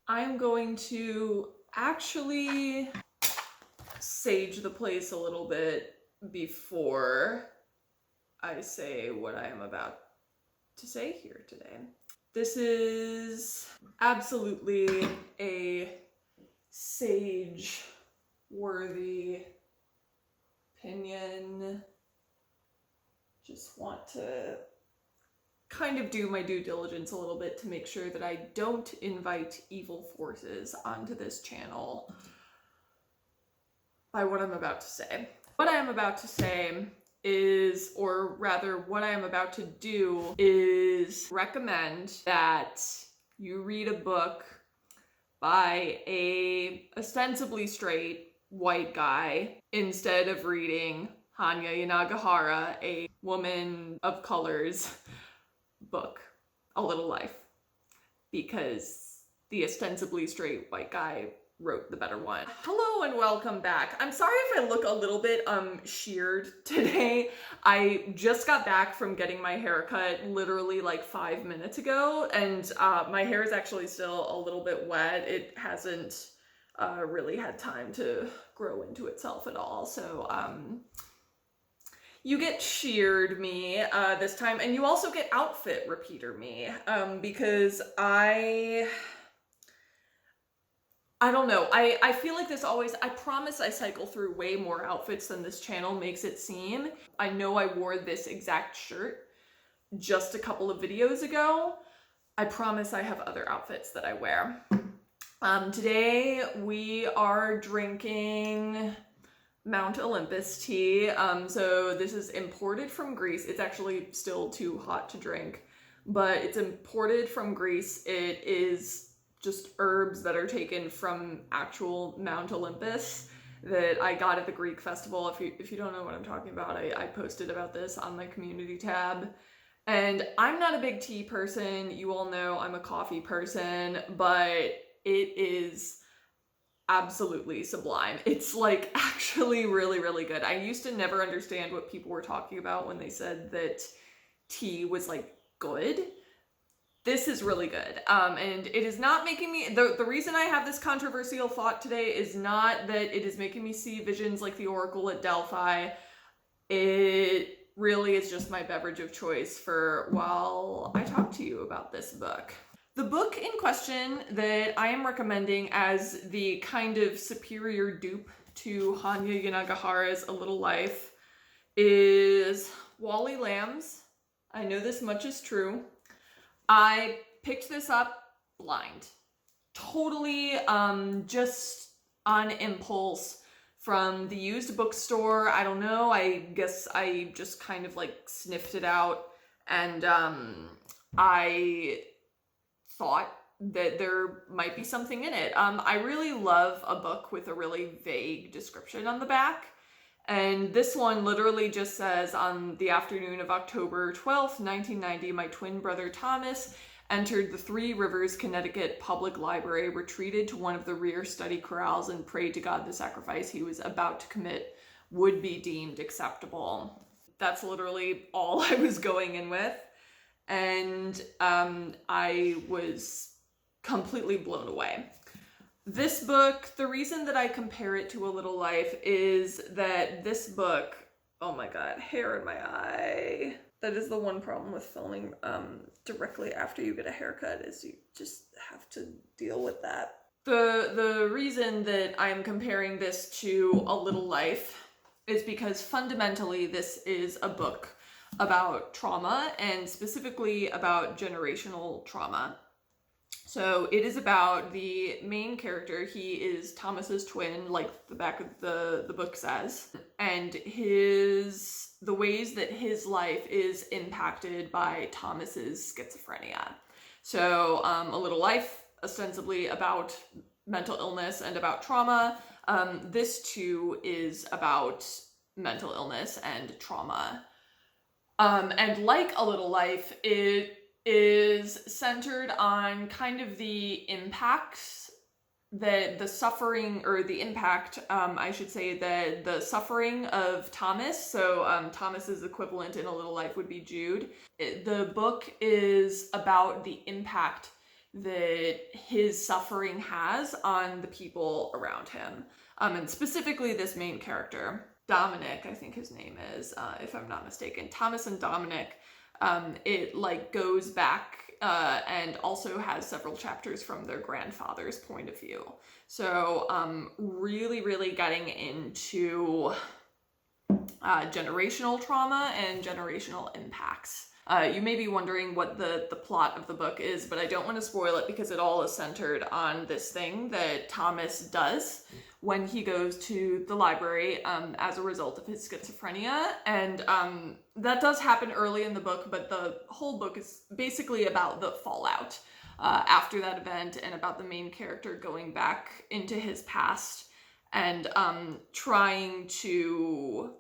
I'm going to actually sage the place a little bit before I say what I am about to say here today. This is absolutely a sage-worthy opinion. Just want to kind of do my due diligence a little bit to make sure that I don't invite evil forces onto this channel by what I'm about to say. What I am about to say is, or rather what I am about to do is recommend that you read a book by a ostensibly straight white guy instead of reading Hanya Yanagihara, a woman of color's book, A Little Life, because the ostensibly straight white guy wrote the better one. Hello and welcome back. I'm sorry if I look a little bit sheared today. I just got back from getting my hair cut literally like 5 minutes ago, and my hair is actually still a little bit wet. It hasn't really had time to grow into itself at all, so you get sheared me this time, and you also get outfit repeater me, because I don't know, I feel like this always, I promise I cycle through way more outfits than this channel makes it seem. I know I wore this exact shirt just a couple of videos ago. I promise I have other outfits that I wear. Today we are drinking Mount Olympus tea. So this is imported from Greece. It's actually still too hot to drink, but it's imported from Greece. It is just herbs that are taken from actual Mount Olympus that I got at the Greek festival. If you don't know what I'm talking about, I posted about this on my community tab. And I'm not a big tea person. You all know I'm a coffee person, but it is absolutely sublime. It's like actually really, really good. I used to never understand what people were talking about when they said that tea was like good. This is really good. And it is not making me, the reason I have this controversial thought today is not that it is making me see visions like the Oracle at Delphi. It really is just my beverage of choice for while I talk to you about this book. The book in question that I am recommending as the kind of superior dupe to Hanya Yanagihara's A Little Life is Wally Lamb's I Know This Much Is True. I picked this up blind. Totally just on impulse from the used bookstore. I don't know, I guess I just kind of like sniffed it out, and I thought that there might be something in it. I really love a book with a really vague description on the back, and this one literally just says, on the afternoon of October 12th, 1990, my twin brother Thomas entered the Three Rivers, Connecticut Public Library, retreated to one of the rear study corrals, and prayed to God the sacrifice he was about to commit would be deemed acceptable. That's literally all I was going in with. And I was completely blown away. This book, the reason that I compare it to A Little Life is that this book, oh my god, hair in my eye. That is the one problem with filming directly after you get a haircut, is you just have to deal with that. The reason that I'm comparing this to A Little Life is because fundamentally this is a book about trauma, and specifically about generational trauma. So it is about the main character. He is Thomas's twin, like the back of the book says, and the ways that his life is impacted by Thomas's schizophrenia. So A Little Life, ostensibly about mental illness and about trauma. This too is about mental illness and trauma. And like A Little Life, it is centered on kind of the impacts that the suffering, or the impact, I should say, the suffering of Thomas. So Thomas's equivalent in A Little Life would be Jude. The book is about the impact that his suffering has on the people around him. And specifically this main character, Dominic, I think his name is, if I'm not mistaken, Thomas and Dominic. It like goes back and also has several chapters from their grandfather's point of view. So really, really getting into generational trauma and generational impacts. You may be wondering what the plot of the book is, but I don't want to spoil it because it all is centered on this thing that Thomas does when he goes to the library as a result of his schizophrenia. And that does happen early in the book, but the whole book is basically about the fallout after that event and about the main character going back into his past and trying to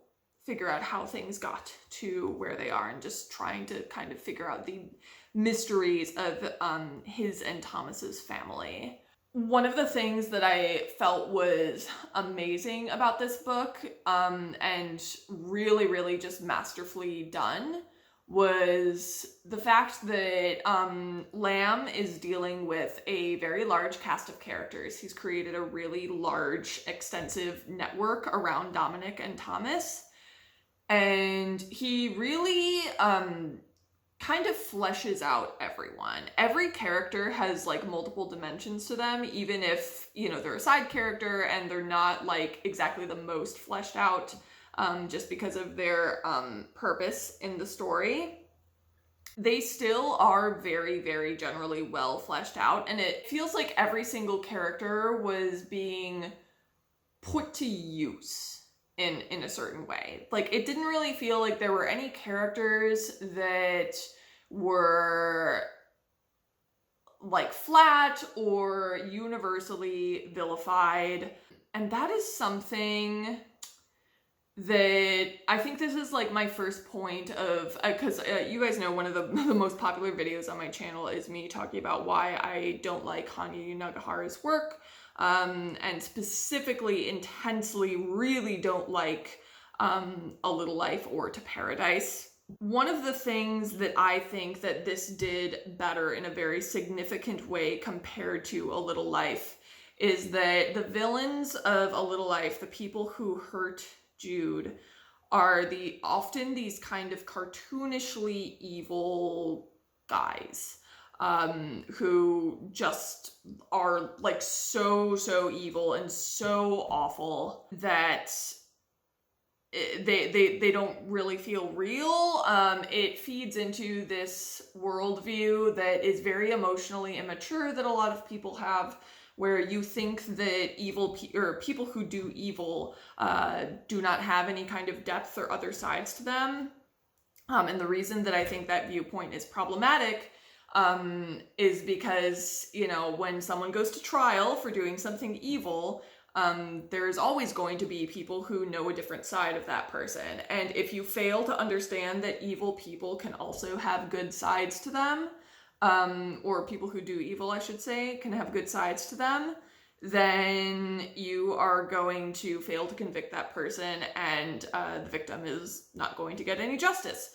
figure out how things got to where they are and just trying to kind of figure out the mysteries of his and Thomas's family. One of the things that I felt was amazing about this book and really, really just masterfully done was the fact that Lamb is dealing with a very large cast of characters. He's created a really large, extensive network around Dominic and Thomas. And he really kind of fleshes out everyone. Every character has like multiple dimensions to them, even if, you know, they're a side character and they're not like exactly the most fleshed out just because of their purpose in the story. They still are very, very generally well fleshed out, and it feels like every single character was being put to use in a certain way. Like, it didn't really feel like there were any characters that were like flat or universally vilified. And that is something that I think this is like my first point of, because you guys know one of the most popular videos on my channel is me talking about why I don't like Hanya Nagahara's work. And specifically, intensely, really don't like A Little Life or To Paradise. One of the things that I think that this did better in a very significant way compared to A Little Life is that the villains of A Little Life, the people who hurt Jude, are often these kind of cartoonishly evil guys. Who just are like so evil and so awful that they don't really feel real. It feeds into this worldview that is very emotionally immature that a lot of people have, where you think that evil or people who do evil do not have any kind of depth or other sides to them. And the reason that I think that viewpoint is problematic is because, you know, when someone goes to trial for doing something evil, there's always going to be people who know a different side of that person. And if you fail to understand that evil people can also have good sides to them, or people who do evil, I should say, can have good sides to them, then you are going to fail to convict that person, and the victim is not going to get any justice.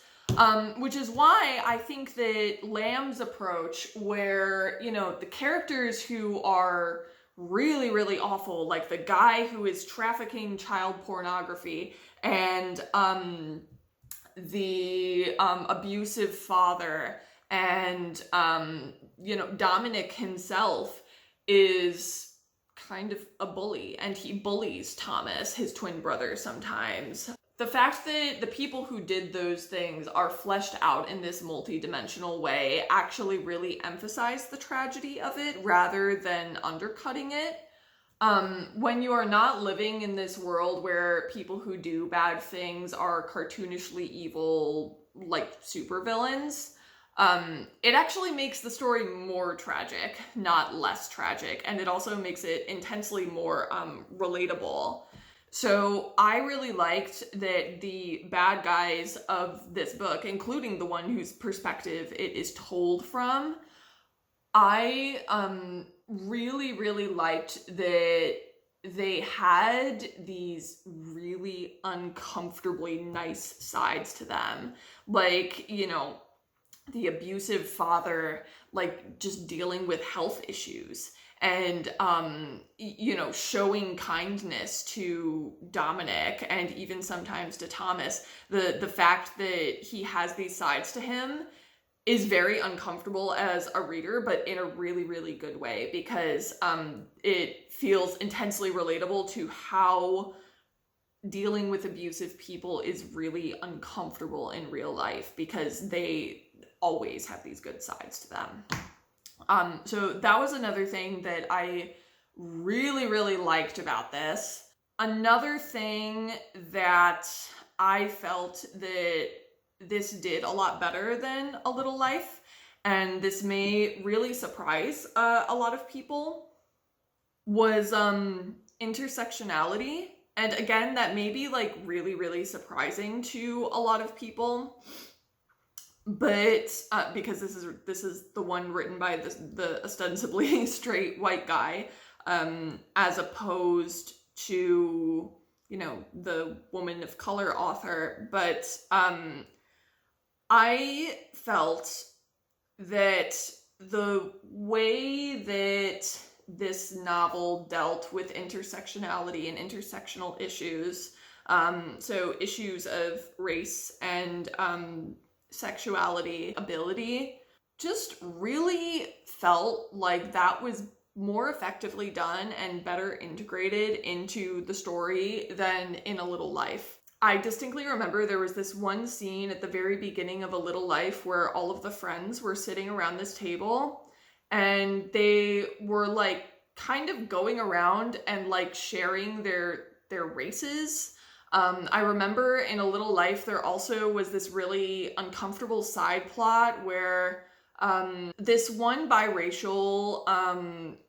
Which is why I think that Lamb's approach, where, you know, the characters who are really, really awful, like the guy who is trafficking child pornography and the abusive father and, you know, Dominic himself is kind of a bully, and he bullies Thomas, his twin brother, sometimes. The fact that the people who did those things are fleshed out in this multi-dimensional way actually really emphasize the tragedy of it rather than undercutting it. When you are not living in this world where people who do bad things are cartoonishly evil, like supervillains, it actually makes the story more tragic, not less tragic, and it also makes it intensely more relatable. So I really liked that the bad guys of this book, including the one whose perspective it is told from, I really, really liked that they had these really uncomfortably nice sides to them. Like, you know, the abusive father, like just dealing with health issues and you know, showing kindness to Dominic and even sometimes to Thomas. The fact that he has these sides to him is very uncomfortable as a reader, but in a really, really good way, because it feels intensely relatable to how dealing with abusive people is really uncomfortable in real life, because they always have these good sides to them. So that was another thing that I really, really liked about this. Another thing that I felt that this did a lot better than A Little Life, and this may really surprise a lot of people, was intersectionality. And again, that may be like really, really surprising to a lot of people, but because this is the one written by the ostensibly straight white guy, as opposed to, you know, the woman of color author. But I felt that the way that this novel dealt with intersectionality and intersectional issues, so issues of race and sexuality, ability, just really felt like that was more effectively done and better integrated into the story than in A Little Life. I distinctly remember there was this one scene at the very beginning of A Little Life where all of the friends were sitting around this table and they were like kind of going around and like sharing their races. I remember in A Little Life there also was this really uncomfortable side plot where this one biracial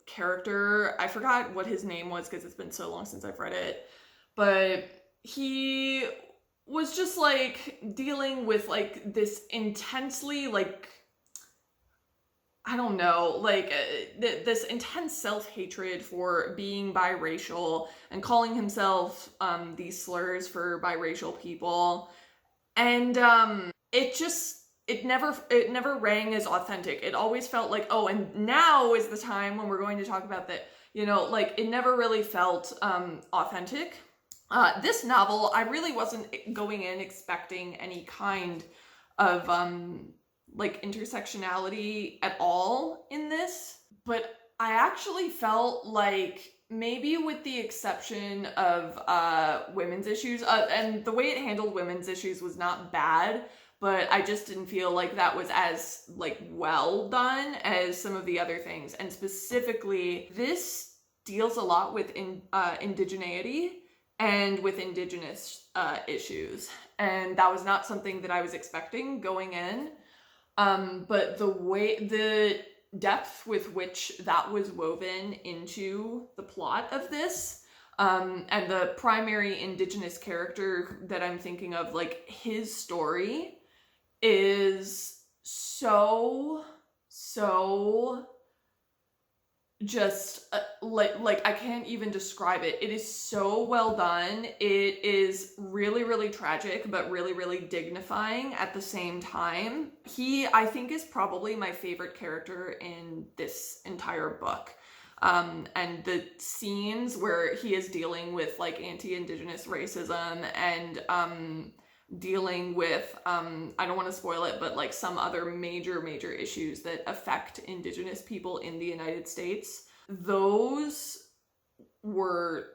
character, I forgot what his name was because it's been so long since I've read it, but he was just like dealing with like this intensely, like, I don't know, like this intense self-hatred for being biracial and calling himself these slurs for biracial people. And it never rang as authentic. It always felt like, oh, and now is the time when we're going to talk about that, you know, like it never really felt authentic. This novel, I really wasn't going in expecting any kind of like intersectionality at all in this, but I actually felt like, maybe with the exception of women's issues, and the way it handled women's issues was not bad, but I just didn't feel like that was as like well done as some of the other things. And specifically, this deals a lot with indigeneity and with indigenous issues, and that was not something that I was expecting going in. But the depth with which that was woven into the plot of this, and the primary indigenous character that I'm thinking of, like his story is so just like I can't even describe it. It is so well done. It is really, really tragic, but really, really dignifying at the same time. He, I think, is probably my favorite character in this entire book. And the scenes where he is dealing with like anti-indigenous racism and dealing with I don't want to spoil it, but like some other major issues that affect indigenous people in the United States, those were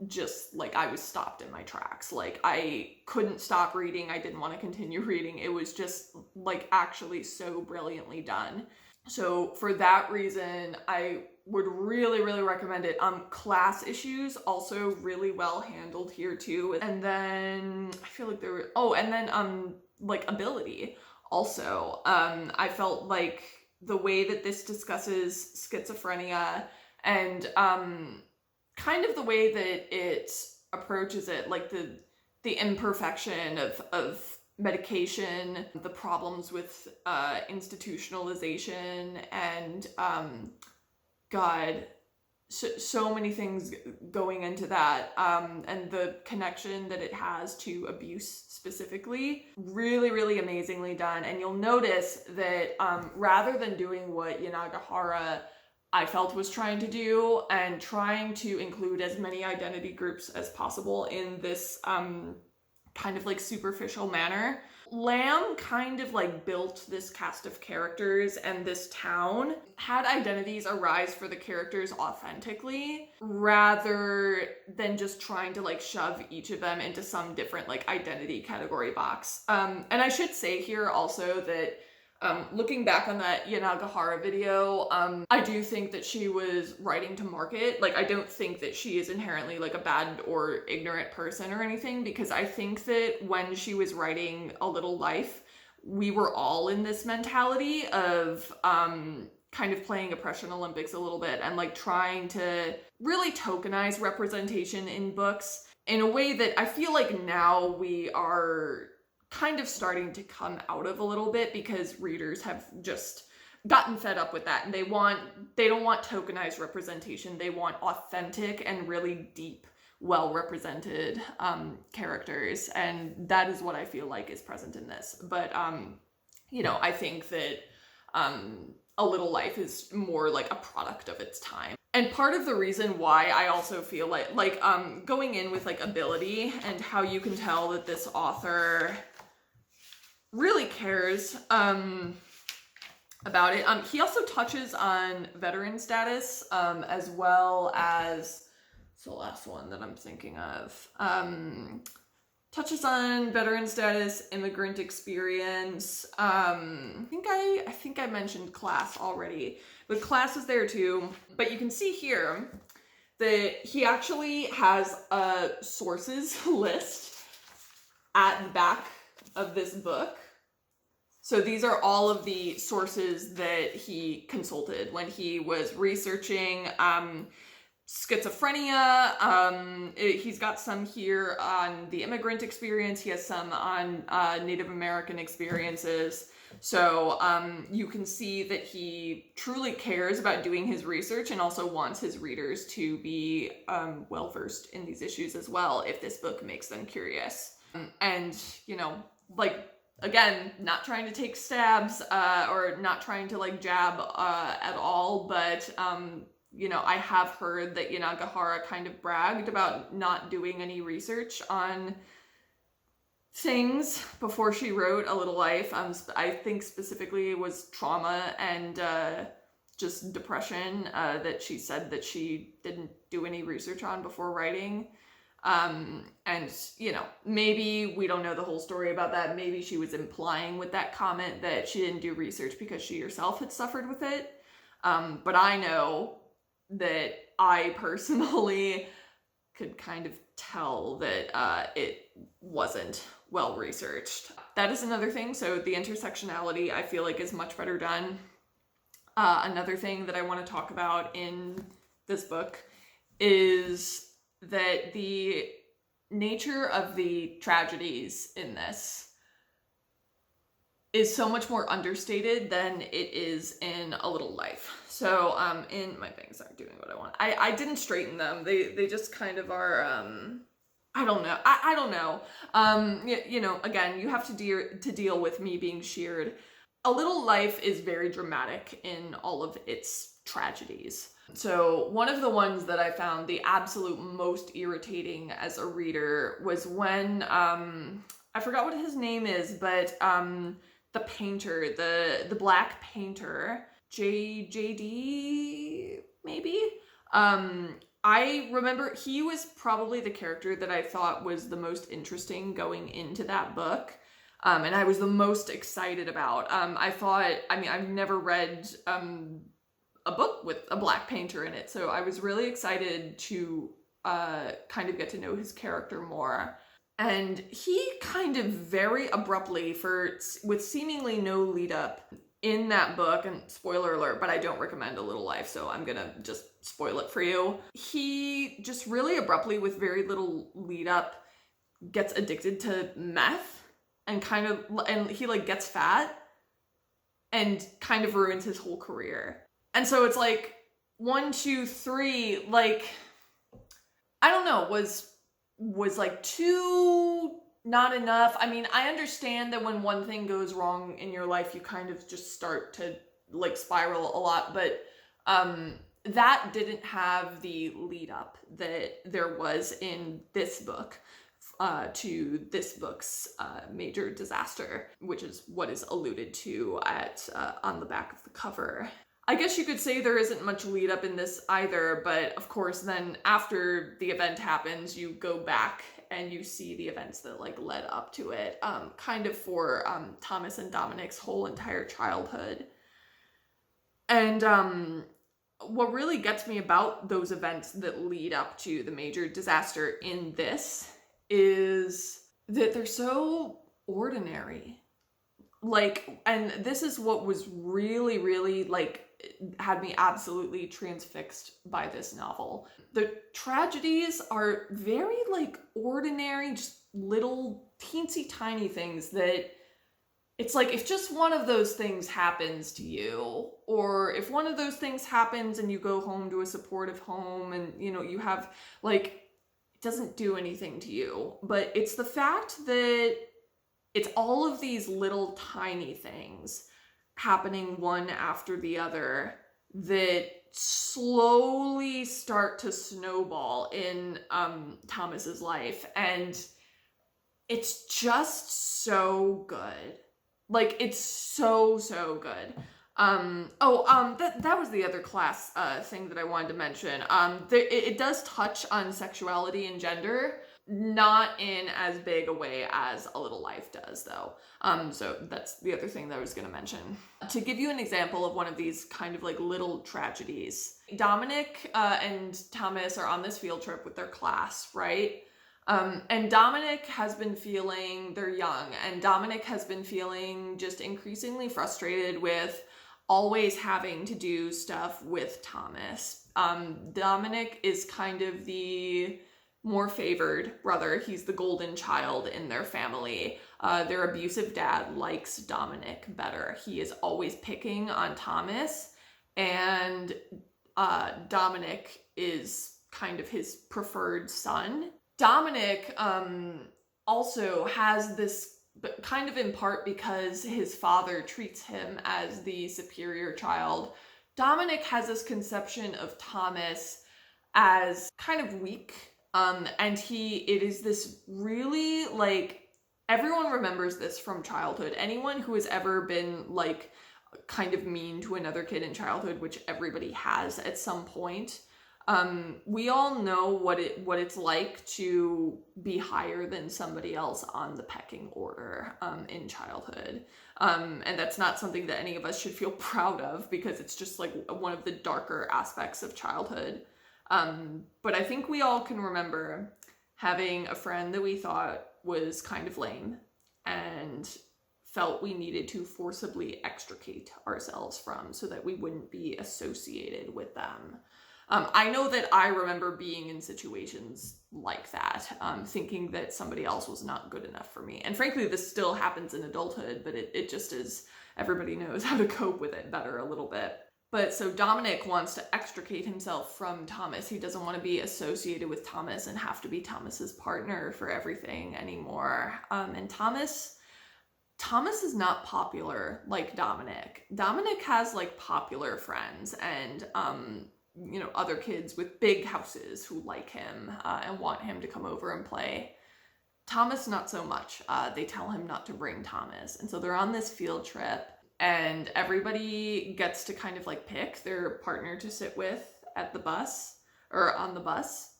just like, I was stopped in my tracks. Like I couldn't stop reading. I didn't want to continue reading. It was just like actually so brilliantly done. So for that reason, I would really, really recommend it. Class issues also really well handled here too. And then I feel like there were, oh, and then like ability also. I felt like the way that this discusses schizophrenia and kind of the way that it approaches it, like the imperfection of medication, the problems with institutionalization, and God, so many things going into that, and the connection that it has to abuse specifically, really, really amazingly done. And you'll notice that rather than doing what Yanagihara, I felt, was trying to do, and trying to include as many identity groups as possible in this kind of like superficial manner, Lamb kind of like built this cast of characters, and this town had identities arise for the characters authentically, rather than just trying to like shove each of them into some different like identity category box. And I should say here also that looking back on that Yanagihara video, I do think that she was writing to market. Like, I don't think that she is inherently like a bad or ignorant person or anything, because I think that when she was writing A Little Life, we were all in this mentality of kind of playing Oppression Olympics a little bit, and like trying to really tokenize representation in books in a way that I feel like now we are kind of starting to come out of a little bit, because readers have just gotten fed up with that, and they don't want tokenized representation. They want authentic and really deep, well represented characters, and that is what I feel like is present in this. But I think that A Little Life is more like a product of its time. And part of the reason why I also feel like going in with like ability, and how you can tell that this author really cares about it. He also touches on veteran status, as well as, it's the last one that I'm thinking of, touches on veteran status, immigrant experience. I think I mentioned class already, but class is there too. But you can see here that he actually has a sources list at the back of this book. So these are all of the sources that he consulted when he was researching schizophrenia. He's got some here on the immigrant experience. He has some on Native American experiences. So you can see that he truly cares about doing his research, and also wants his readers to be well-versed in these issues as well, if this book makes them curious. And, like, again, not trying to take stabs or not trying to like jab at all, but I have heard that Yanagihara kind of bragged about not doing any research on things before she wrote A Little Life. I think specifically it was trauma and just depression that she said that she didn't do any research on before writing. And maybe we don't know the whole story about that. Maybe she was implying with that comment that she didn't do research because she herself had suffered with it. But I know that I personally could kind of tell that it wasn't well researched. That is another thing. So the intersectionality, I feel like, is much better done. Another thing that I want to talk about in this book is that the nature of the tragedies in this is so much more understated than it is in A Little Life. So in my things aren't doing what I want. I didn't straighten them. They just kind of are I don't know. I don't know. Again, you have to deal with me being sheared. A Little Life is very dramatic in all of its tragedies. So one of the ones that I found the absolute most irritating as a reader was when, I forgot what his name is, but the painter, the black painter, JD, maybe? I remember he was probably the character that I thought was the most interesting going into that book. And I was the most excited about. I've never read a book with a black painter in it, so I was really excited to kind of get to know his character more. And he kind of very abruptly, with seemingly no lead up in that book, and spoiler alert, but I don't recommend A Little Life, so I'm gonna just spoil it for you. He just really abruptly, with very little lead up, gets addicted to meth, and he like gets fat and kind of ruins his whole career. And so it's like, 1, 2, 3, like, I don't know, was like 2 not enough? I mean, I understand that when one thing goes wrong in your life, you kind of just start to like spiral a lot, but that didn't have the lead up that there was in this book to this book's major disaster, which is what is alluded to at on the back of the cover. I guess you could say there isn't much lead up in this either, but of course then after the event happens, you go back and you see the events that like led up to it, kind of for Thomas and Dominic's whole entire childhood. And what really gets me about those events that lead up to the major disaster in this is that they're so ordinary. Like, and this is what was really, really like had me absolutely transfixed by this novel. The tragedies are very like ordinary, just little teensy tiny things that it's like if just one of those things happens to you, or if one of those things happens and you go home to a supportive home and you know you have like, it doesn't do anything to you, but it's the fact that it's all of these little tiny things happening one after the other that slowly start to snowball in Thomas's life, and it's just so good. Like, it's so good. That was the other class thing that I wanted to mention. It does touch on sexuality and gender, not in as big a way as A Little Life does, though. So that's the other thing that I was going to mention. To give you an example of one of these kind of like little tragedies, Dominic and Thomas are on this field trip with their class, right? And Dominic has been feeling, they're young, and Dominic has been feeling just increasingly frustrated with always having to do stuff with Thomas. Dominic is kind of the more favored brother. He's the golden child in their family. Their abusive dad likes Dominic better. He is always picking on Thomas, and Dominic is kind of his preferred son. Dominic also has this, but kind of in part because his father treats him as the superior child. Dominic has this conception of Thomas as kind of weak, and it is this really like, everyone remembers this from childhood. Anyone who has ever been like kind of mean to another kid in childhood, which everybody has at some point. We all know what it's like to be higher than somebody else on the pecking order in childhood. And that's not something that any of us should feel proud of, because it's just like one of the darker aspects of childhood. But I think we all can remember having a friend that we thought was kind of lame and felt we needed to forcibly extricate ourselves from so that we wouldn't be associated with them. I know that I remember being in situations like that, thinking that somebody else was not good enough for me. And frankly, this still happens in adulthood, but it just is, everybody knows how to cope with it better a little bit. But so Dominic wants to extricate himself from Thomas. He doesn't want to be associated with Thomas and have to be Thomas's partner for everything anymore. And Thomas is not popular like Dominic. Dominic has like popular friends and, other kids with big houses who like him and want him to come over and play. Thomas, not so much. They tell him not to bring Thomas. And so they're on this field trip and everybody gets to kind of like pick their partner to sit with at the bus or on the bus.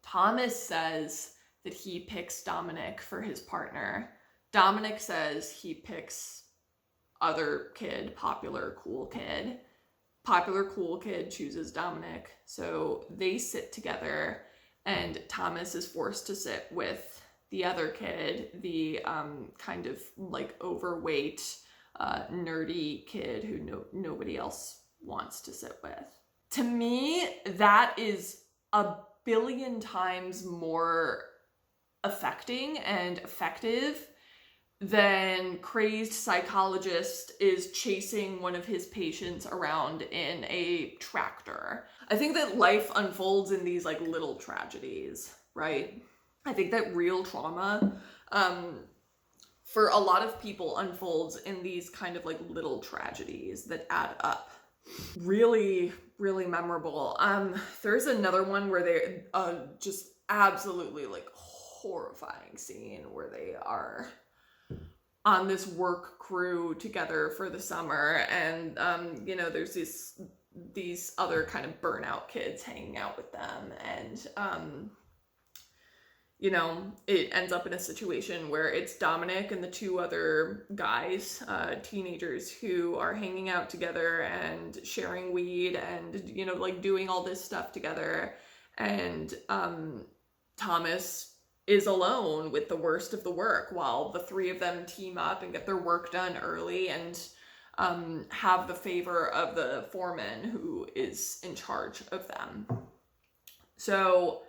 Thomas says that he picks Dominic for his partner. Dominic says he picks other kid, popular, cool kid. Popular, cool kid chooses Dominic. So they sit together and Thomas is forced to sit with the other kid, the kind of like overweight, nerdy kid who nobody else wants to sit with. To me, that is a billion times more affecting and effective then crazed psychologist is chasing one of his patients around in a tractor. I think that life unfolds in these like little tragedies, right? I think that real trauma for a lot of people unfolds in these kind of like little tragedies that add up. Really, really memorable. There's another one where they just absolutely like horrifying scene where they are on this work crew together for the summer, and you know, there's these other kind of burnout kids hanging out with them, and you know, it ends up in a situation where it's Dominic and the two other guys, teenagers, who are hanging out together and sharing weed and, you know, like doing all this stuff together. And Thomas is alone with the worst of the work while the three of them team up and get their work done early and have the favor of the foreman who is in charge of them. So,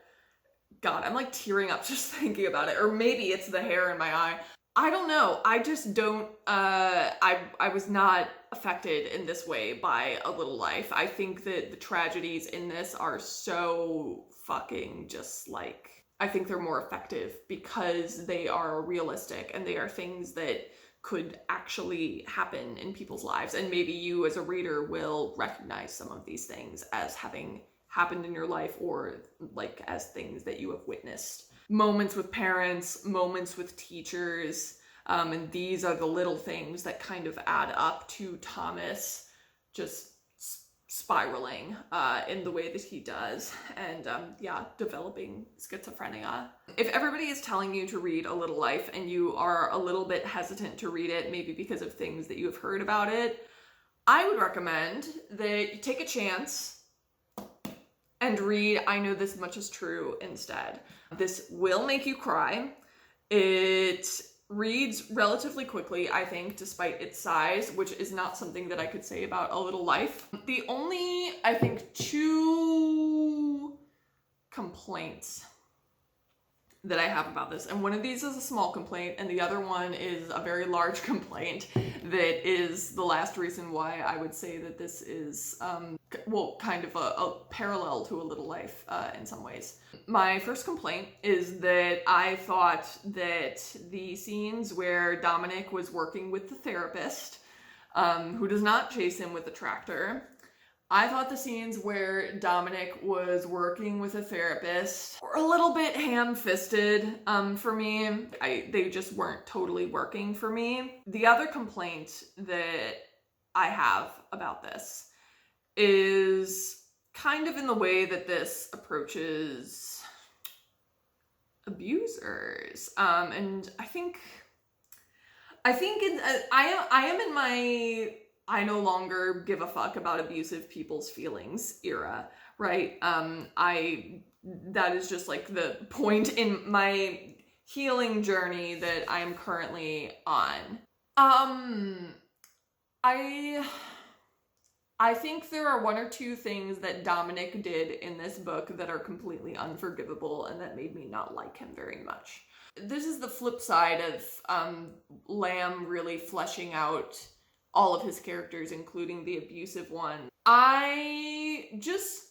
God, I'm like tearing up just thinking about it. Or maybe it's the hair in my eye. I don't know. I just don't, I was not affected in this way by A Little Life. I think that the tragedies in this are so fucking just like, I think they're more effective because they are realistic and they are things that could actually happen in people's lives. And maybe you as a reader will recognize some of these things as having happened in your life, or like as things that you have witnessed. Moments with parents, moments with teachers, and these are the little things that kind of add up to Thomas just spiraling in the way that he does, and yeah, developing schizophrenia. If everybody is telling you to read A Little Life and you are a little bit hesitant to read it, maybe because of things that you have heard about it, I would recommend that you take a chance and read I Know This Much Is True instead. This will make you cry. It reads relatively quickly, I think, despite its size, which is not something that I could say about A Little Life. The only, I think, two complaints that I have about this, and one of these is a small complaint and the other one is a very large complaint that is the last reason why I would say that this is well, kind of a parallel to A Little Life in some ways. My first complaint is that I thought that the scenes where Dominic was working with the therapist, who does not chase him with the tractor, I thought the scenes where Dominic was working with a therapist were a little bit ham-fisted for me. They just weren't totally working for me. The other complaint that I have about this is kind of in the way that this approaches abusers. And I think I am in my I no longer give a fuck about abusive people's feelings era, right? That is just like the point in my healing journey that I am currently on. I think there are one or two things that Dominic did in this book that are completely unforgivable and that made me not like him very much. This is the flip side of Lamb really fleshing out all of his characters, including the abusive one. I just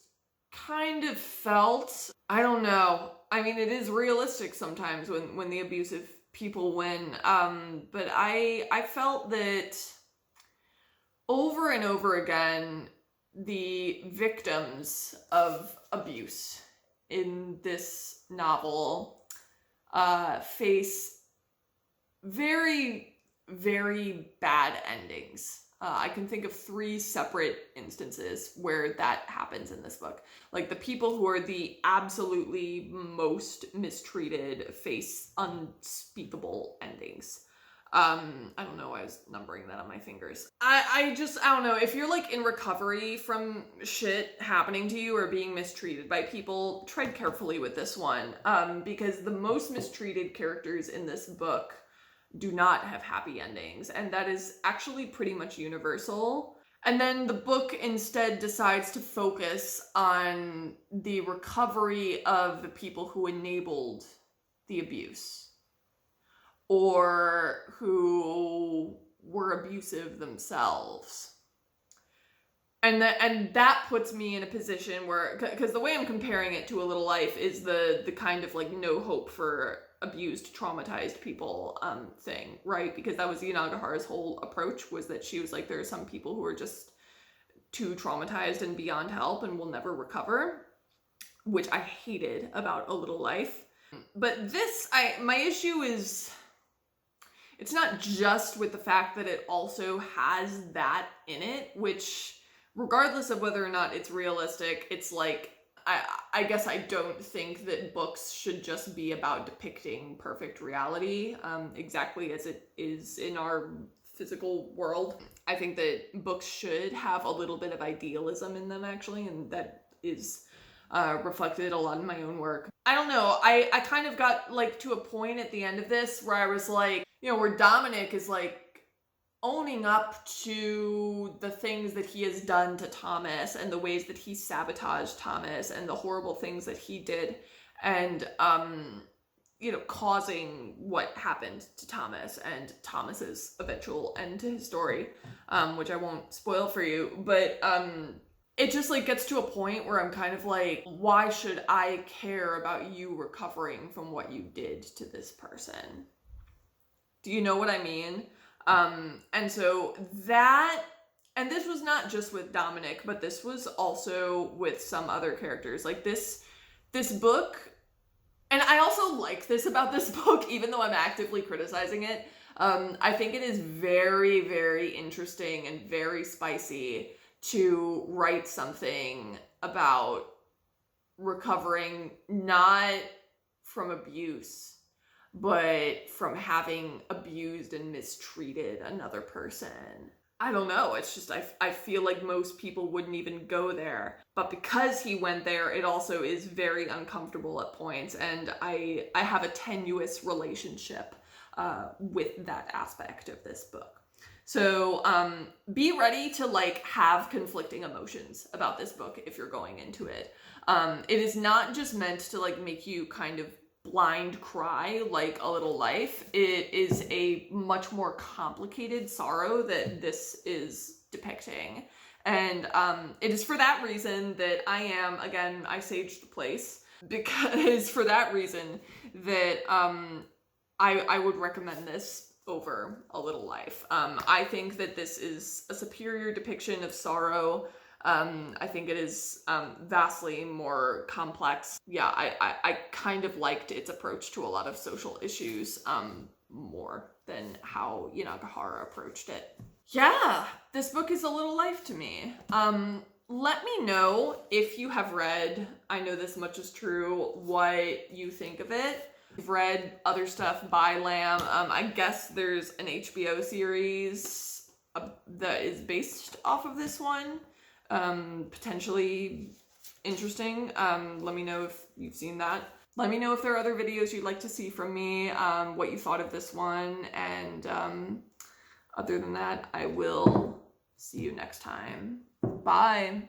kind of felt, I don't know, I mean, it is realistic sometimes when the abusive people win, but I felt that over and over again, the victims of abuse in this novel face very, very bad endings. I can think of 3 separate instances where that happens in this book. Like the people who are the absolutely most mistreated face unspeakable endings. I don't know why I was numbering that on my fingers. I don't know, if you're like in recovery from shit happening to you or being mistreated by people, tread carefully with this one, because the most mistreated characters in this book do not have happy endings, and that is actually pretty much universal. And then the book instead decides to focus on the recovery of the people who enabled the abuse. or who were abusive themselves. And that puts me in a position where, because the way I'm comparing it to A Little Life is the kind of like no hope for abused, traumatized people thing, right? Because that was Yanagihara's whole approach, was that she was like, there are some people who are just too traumatized and beyond help and will never recover, which I hated about A Little Life. But this, my issue is, it's not just with the fact that it also has that in it, which, regardless of whether or not it's realistic, it's like, I guess I don't think that books should just be about depicting perfect reality, exactly as it is in our physical world. I think that books should have a little bit of idealism in them, actually, and that is reflected a lot in my own work. I don't know, I kind of got like to a point at the end of this where I was like, you know, where Dominic is like owning up to the things that he has done to Thomas and the ways that he sabotaged Thomas and the horrible things that he did, and you know, causing what happened to Thomas and Thomas's eventual end to his story, which I won't spoil for you, but it just like gets to a point where I'm kind of like, why should I care about you recovering from what you did to this person? Do you know what I mean? And so that, and this was not just with Dominic, but this was also with some other characters. Like this book, and I also like this about this book, even though I'm actively criticizing it. I think it is very, very interesting and very spicy to write something about recovering not from abuse, but from having abused and mistreated another person. I don't know, it's just, I feel like most people wouldn't even go there. But because he went there, it also is very uncomfortable at points, and I have a tenuous relationship with that aspect of this book. So be ready to like have conflicting emotions about this book if you're going into it. It is not just meant to like make you kind of blind cry like A Little Life. It is a much more complicated sorrow that this is depicting. And it is for that reason that I saged the place, because for that reason that I would recommend this over A Little Life. I think that this is a superior depiction of sorrow. I think it is vastly more complex. Yeah, I kind of liked its approach to a lot of social issues more than how Yanagihara approached it. Yeah, this book is A Little Life to me. Let me know if you have read I Know This Much Is True, what you think of it. I've read other stuff by Lamb. I guess there's an HBO series that is based off of this one. Potentially interesting. Let me know if you've seen that. Let me know if there are other videos you'd like to see from me, what you thought of this one, and other than that, I will see you next time. Bye!